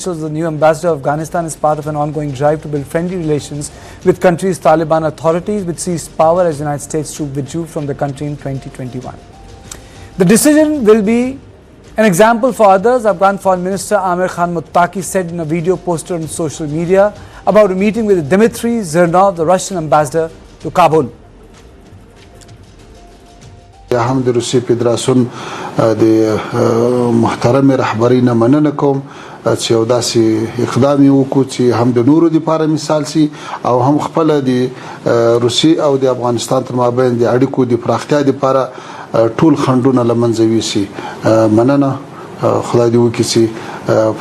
The new ambassador of Afghanistan is part of an ongoing drive to build friendly relations with country's Taliban authorities, which seized power as the United States troops withdrew from the country in 2021. The decision will be an example for others, Afghan Foreign Minister Amir Muttaqi said in a video posted on social media about a meeting with Dmitry Zhirnov, the Russian ambassador to Kabul. هم د روسیې فدراسیون د محترم رهبرۍ نه مننه کوم چې یو داسې اقدام یې وکړو چې هم د نورو دپاره مثال سي او هم خپله د روسیې او د افغانستان تر مابین د اړیکو د پراختیا دپاره ټول خنډونه له منځه یوسي. مننه، خدای دې وکړي چې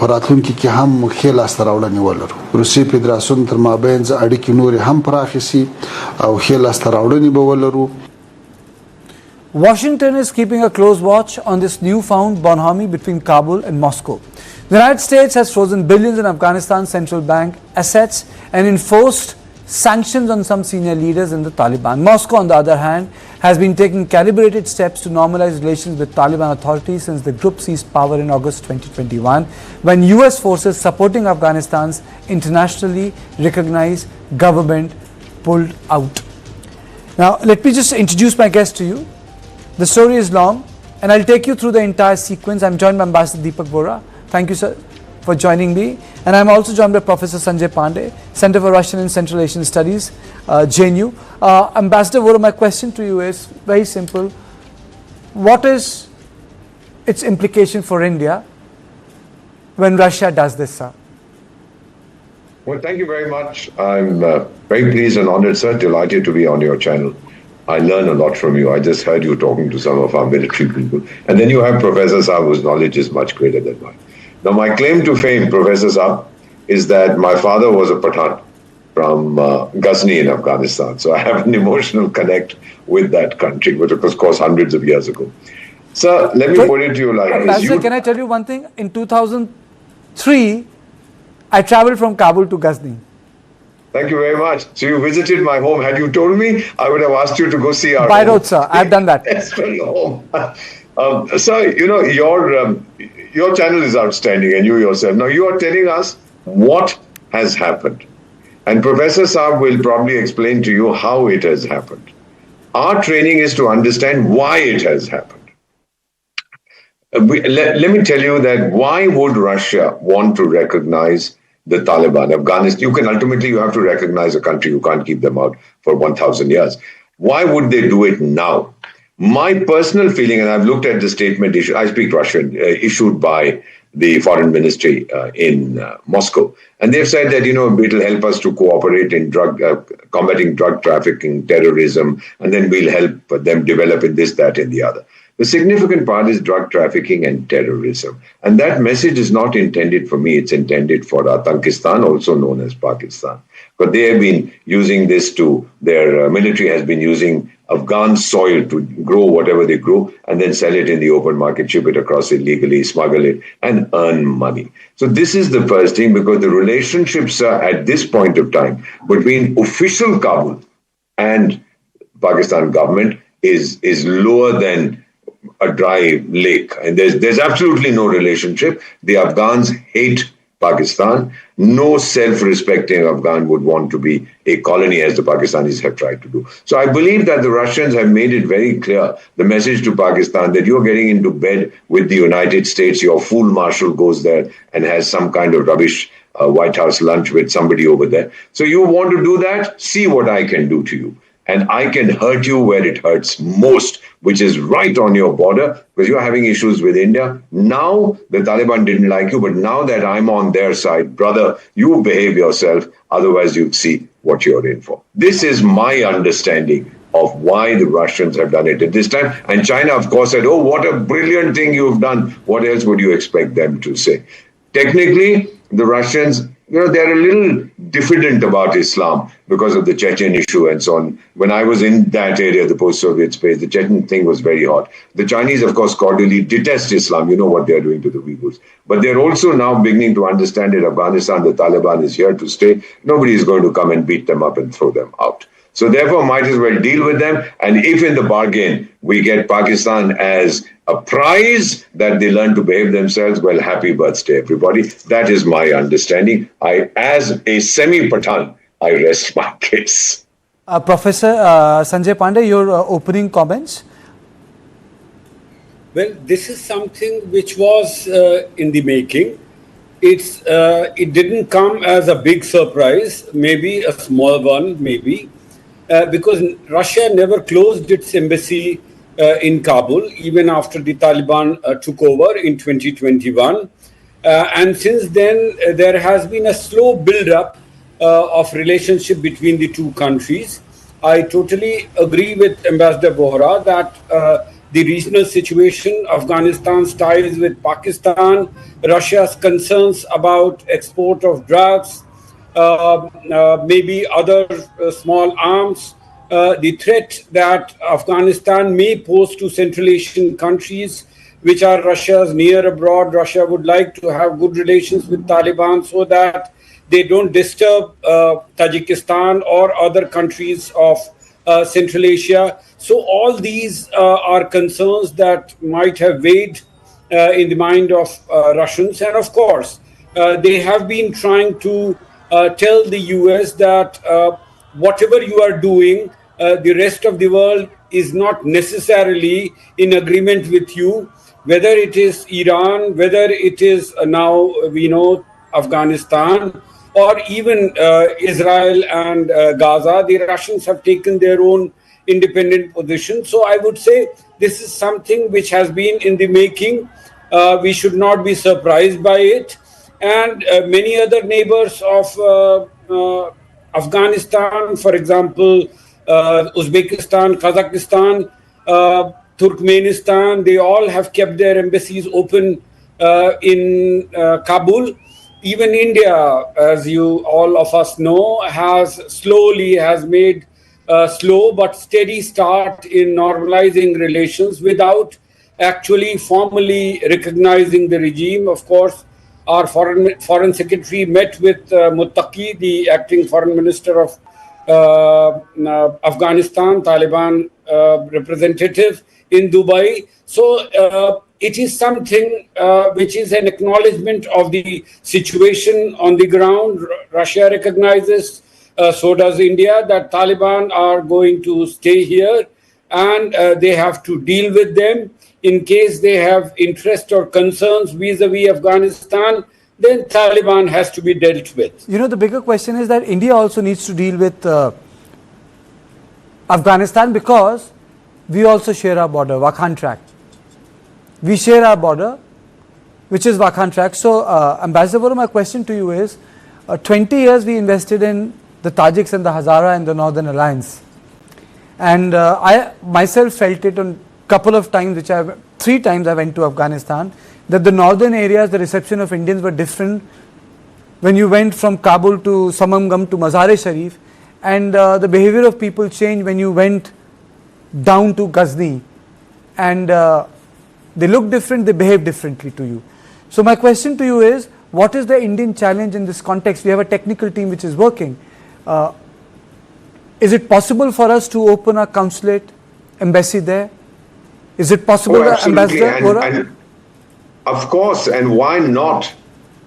په راتلونکي کې هم ښې لاسته راوړنې ولرو. روسیې فدراسیون تر مابین اړیکې نورې هم پراخې سي او ښې لاسته راوړنې به ولرو. Washington is keeping a close watch on this newfound bonhomie between Kabul and Moscow. The United States has frozen billions in Afghanistan's central bank assets and enforced sanctions on some senior leaders in the Taliban. Moscow, on the other hand, has been taking calibrated steps to normalize relations with Taliban authorities since the group seized power in August 2021, when US forces supporting Afghanistan's internationally recognized government pulled out. Now, let me just introduce my guest to you. The story is long, and I'll take you through the entire sequence. I'm joined by Ambassador Deepak Vora. Thank you, sir, for joining me. And I'm also joined by Professor Sanjay Pandey, Center for Russian and Central Asian Studies, JNU. Ambassador Vora, my question to you is very simple. What is its implication for India when Russia does this, sir? Well, thank you very much. I'm very pleased and honored, sir, delighted to be on your channel. I learn a lot from you. I just heard you talking to some of our military people. And then you have Professor Saab, whose knowledge is much greater than mine. Now, my claim to fame, Professor Saab, is that my father was a Pathan from Ghazni in Afghanistan. So I have an emotional connect with that country, which was, of course, hundreds of years ago. Sir, let me put it to you like this. Ambassador, can I tell you one thing? In 2003, I traveled from Kabul to Ghazni. Thank you very much. So you visited my home. Had you told me, I would have asked you to go see our By home. road, sir. I've done that. Yes, home. Sir, you know, your channel is outstanding, and you yourself. Now, you are telling us what has happened. And Professor Saab will probably explain to you how it has happened. Our training is to understand why it has happened. Let me tell you that why would Russia want to recognize the Taliban, Afghanistan? You have to recognize a country. You can't keep them out for 1,000 years. Why would they do it now? My personal feeling, and I've looked at the statement issued, I speak Russian, issued by the foreign ministry in Moscow. And they've said that, you know, it'll help us to cooperate in combating drug trafficking, terrorism, and then we'll help them develop in this, that, and the other. The significant part is drug trafficking and terrorism. And that message is not intended for me. It's intended for Afghanistan, also known as Pakistan. But they have been using this their military has been using Afghan soil to grow whatever they grow and then sell it in the open market, ship it across illegally, smuggle it, and earn money. So this is the first thing, because the relationships at this point of time between official Kabul and Pakistan government is lower than a dry lake, and there's absolutely no relationship. The Afghans hate Pakistan. No self-respecting Afghan would want to be a colony, as the Pakistanis have tried to do. So I believe that the Russians have made it very clear, the message to Pakistan, that you're getting into bed with the United States. Your fool marshal goes there and has some kind of rubbish White House lunch with somebody over there. So you want to do that? See what I can do to you. And I can hurt you where it hurts most, which is right on your border, because you're having issues with India. Now, the Taliban didn't like you, but now that I'm on their side, brother, you behave yourself, otherwise you'd see what you're in for. This is my understanding of why the Russians have done it at this time. And China, of course, said, oh, what a brilliant thing you've done. What else would you expect them to say? Technically, the Russians, you know, they're a little diffident about Islam because of the Chechen issue and so on. When I was in that area, the post-Soviet space, the Chechen thing was very hot. The Chinese, of course, cordially detest Islam. You know what they're doing to the Uyghurs. But they're also now beginning to understand that Afghanistan, the Taliban is here to stay. Nobody is going to come and beat them up and throw them out. So therefore, might as well deal with them. And if in the bargain, we get Pakistan as a prize that they learn to behave themselves. Well, happy birthday, everybody. That is my understanding. As a semi-Pathan, I rest my case. Professor Sanjay Pandey, your opening comments? Well, this is something which was in the making. It didn't come as a big surprise, maybe a small one, maybe, because Russia never closed its embassy in Kabul, even after the Taliban took over in 2021. And since then, there has been a slow build-up of relationship between the two countries. I totally agree with Ambassador Bohra that the regional situation, Afghanistan's ties with Pakistan, Russia's concerns about export of drugs, maybe other small arms, the threat that Afghanistan may pose to Central Asian countries, which are Russia's near abroad. Russia would like to have good relations with Taliban so that they don't disturb Tajikistan or other countries of Central Asia. So all these are concerns that might have weighed in the mind of Russians. And of course, they have been trying to tell the US that whatever you are doing, the rest of the world is not necessarily in agreement with you, whether it is Iran, whether it is now we know Afghanistan, or even Israel and Gaza. The Russians have taken their own independent position. So I would say this is something which has been in the making. We should not be surprised by it. And many other neighbors of Afghanistan, for example, Uzbekistan, Kazakhstan, Turkmenistan, they all have kept their embassies open in Kabul. Even India, as you all of us know, has made a slow but steady start in normalizing relations without actually formally recognizing the regime. Of course, our foreign secretary met with Muttaqi, the acting foreign minister of Afghanistan, Taliban representative in Dubai. So it is something which is an acknowledgement of the situation on the ground. Russia recognizes, so does India, that Taliban are going to stay here and they have to deal with them. In case they have interest or concerns vis-a-vis Afghanistan, then Taliban has to be dealt with. You know, the bigger question is that India also needs to deal with Afghanistan because we also share our border, Wakhan Tract. We share our border, which is Wakhan Tract. So, Ambassador Bohra, my question to you is, 20 years we invested in the Tajiks and the Hazara and the Northern Alliance. And I myself felt it on couple of times, 3 times I went to Afghanistan, that the northern areas, the reception of Indians were different when you went from Kabul to Samamgam to Mazar-e-Sharif, and the behavior of people changed when you went down to Ghazni, and they look different, they behave differently to you. So my question to you is, what is the Indian challenge in this context? We have a technical team which is working. Is it possible for us to open a consulate, embassy there? Is it possible, Ambassador Bohra? And of course, and why not?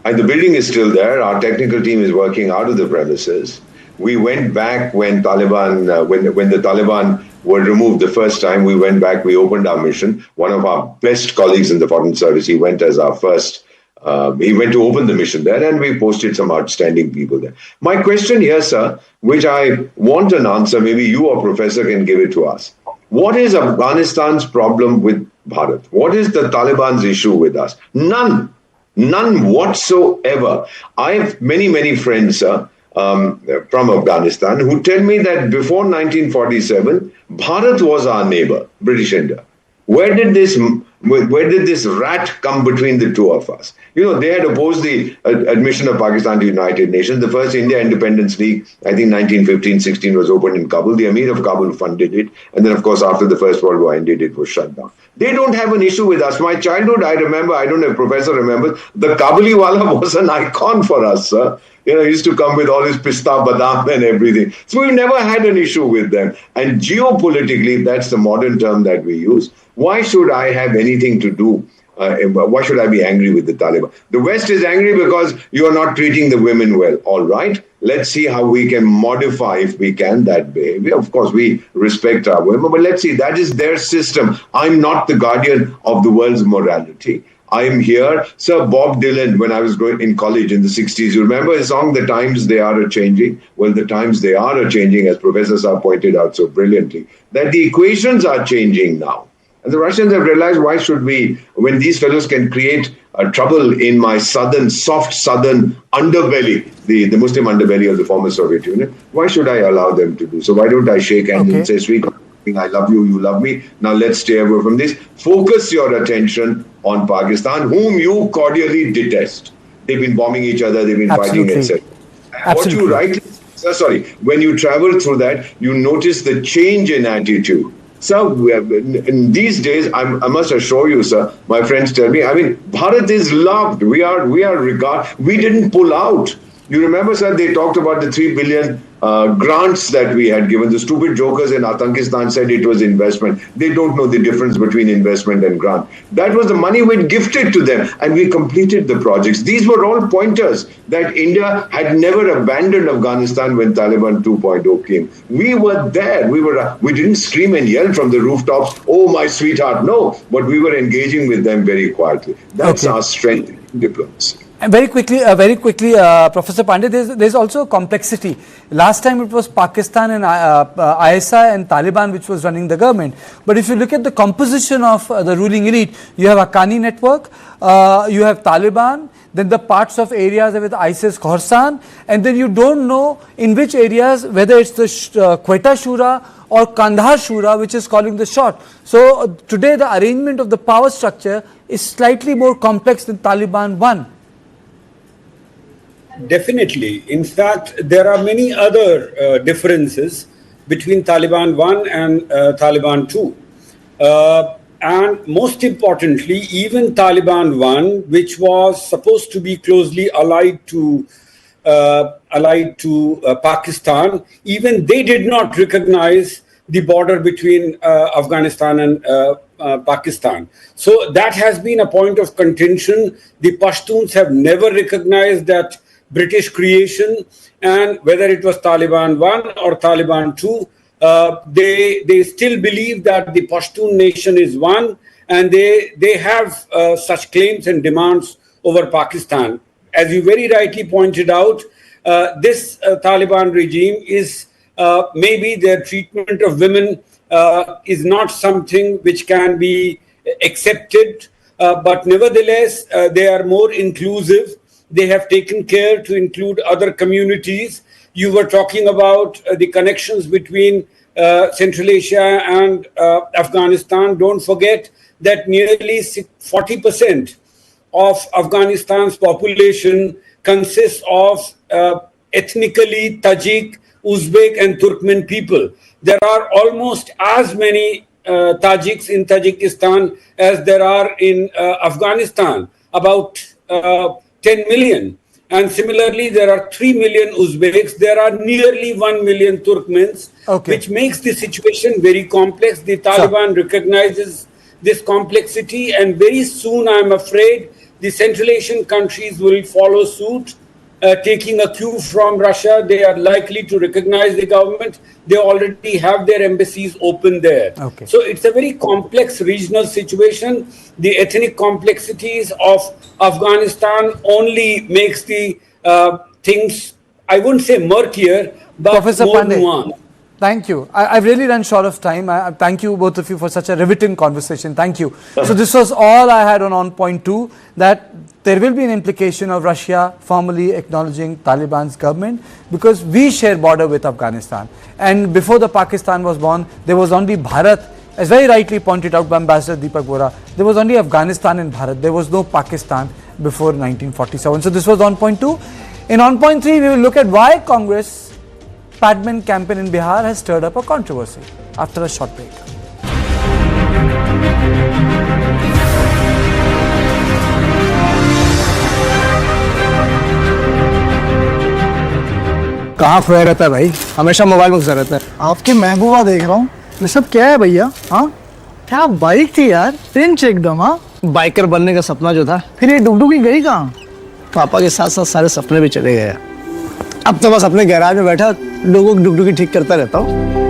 And the building is still there. Our technical team is working out of the premises. We went back when Taliban, when the Taliban were removed the first time. We went back. We opened our mission. One of our best colleagues in the Foreign Service, he went as our first. He went to open the mission there, and we posted some outstanding people there. My question here, sir, which I want an answer, maybe you or Professor can give it to us. What is Afghanistan's problem with Bharat? What is the Taliban's issue with us? None whatsoever. I have many friends, sir, from Afghanistan who tell me that before 1947, Bharat was our neighbor, British India. Where did this rat come between the two of us? You know, they had opposed the admission of Pakistan to the United Nations. The first India Independence League, I think 1915-16, was opened in Kabul. The Amir of Kabul funded it. And then, of course, after the First World War ended, it was shut down. They don't have an issue with us. My childhood, I remember, I don't know if Professor remembers, the Kabuliwala was an icon for us, sir. he used to come with all his pista, badam and everything. So we've never had an issue with them. And geopolitically, that's the modern term that we use. Why should I have anything to do? Why should I be angry with the Taliban? The West is angry because you are not treating the women well. All right, let's see how we can modify, if we can, that behavior. Of course, we respect our women, but let's see, that is their system. I'm not the guardian of the world's morality. I am here. Sir Bob Dylan, when I was going in college in the 60s, you remember his song, The Times They Are A-Changing? Well, the times they are a-changing, as Professor Saab pointed out so brilliantly, that the equations are changing now. And the Russians have realized, why should we, when these fellows can create trouble in my soft southern underbelly, the Muslim underbelly of the former Soviet Union, why should I allow them to do so? Why don't I shake hands and say, sweet, I love you, you love me. Now let's stay away from this. Focus your attention on Pakistan, whom you cordially detest. They've been bombing each other, they've been fighting, etc. What you rightly, when you travel through that, you notice the change in attitude. So in these days, I must assure you, sir, my friends tell me, I mean, Bharat is loved. We are regarded. We didn't pull out. You remember, sir, they talked about the 3 billion grants that we had given. The stupid jokers in Afghanistan said it was investment. They don't know the difference between investment and grant. That was the money we'd gifted to them, and we completed the projects. These were all pointers that India had never abandoned Afghanistan when Taliban 2.0 came. We were there. We didn't scream and yell from the rooftops, oh, my sweetheart, no. But we were engaging with them very quietly. That's our strength in diplomacy. And very quickly, Professor Pandey, there's also a complexity. Last time it was Pakistan and ISI and Taliban which was running the government. But if you look at the composition of the ruling elite, you have Haqqani network, you have Taliban, then the parts of areas with ISIS, Khorasan, and then you don't know in which areas, whether it's the Quetta Shura or Kandahar Shura, which is calling the shot. So today the arrangement of the power structure is slightly more complex than Taliban 1. Definitely. In fact, there are many other differences between Taliban 1 and Taliban 2. And most importantly, even Taliban 1, which was supposed to be closely allied to Pakistan, even they did not recognize the border between Afghanistan and Pakistan. So that has been a point of contention. The Pashtuns have never recognized that British creation, and whether it was Taliban 1 or Taliban 2, they still believe that the Pashtun nation is one, and they have such claims and demands over Pakistan. As you very rightly pointed out, this Taliban regime is maybe their treatment of women is not something which can be accepted, but nevertheless they are more inclusive. They have taken care to include other communities. You were talking about the connections between Central Asia and Afghanistan. Don't forget that nearly 40% of Afghanistan's population consists of ethnically Tajik, Uzbek and Turkmen people. There are almost as many Tajiks in Tajikistan as there are in Afghanistan, about 10 million. And similarly, there are 3 million Uzbeks. There are nearly 1 million Turkmens, which makes the situation very complex. The Taliban recognizes this complexity, and very soon, I'm afraid, the Central Asian countries will follow suit. Taking a cue from Russia, they are likely to recognize the government. They already have their embassies open there. So it's a very complex regional situation. The ethnic complexities of Afghanistan only makes the things, I wouldn't say murkier, but Professor more Pandey, nuanced. thank you. I've really run short of time. Thank you, both of you, for such a riveting conversation. Thank you. So this was all I had on point 2, that there will be an implication of Russia formally acknowledging Taliban's government, because we share border with Afghanistan. And before the Pakistan was born, there was only Bharat, as very rightly pointed out by Ambassador Deepak Bora. There was only Afghanistan and Bharat. There was no Pakistan before 1947. So this was on point 2. In on point 3, we will look at why Congress Padman campaign in Bihar has stirred up a controversy. After a short break. कहाँ खोया रहता है भाई, हमेशा mobile में घुसा रहता है। आपकी महबूबा देख रहा हूँ, ये सब क्या है भैया? हाँ क्या बाइक थी यार, पिंच एकदम। हाँ बाइकर बनने का सपना जो था, फिर ये डुगडुगी गई कहाँ? पापा के साथ साथ सारे सपने भी चले गए। अब तो बस अपने गैराज में बैठा लोगों की डुगडुगी ठीक करता रहता हूँ।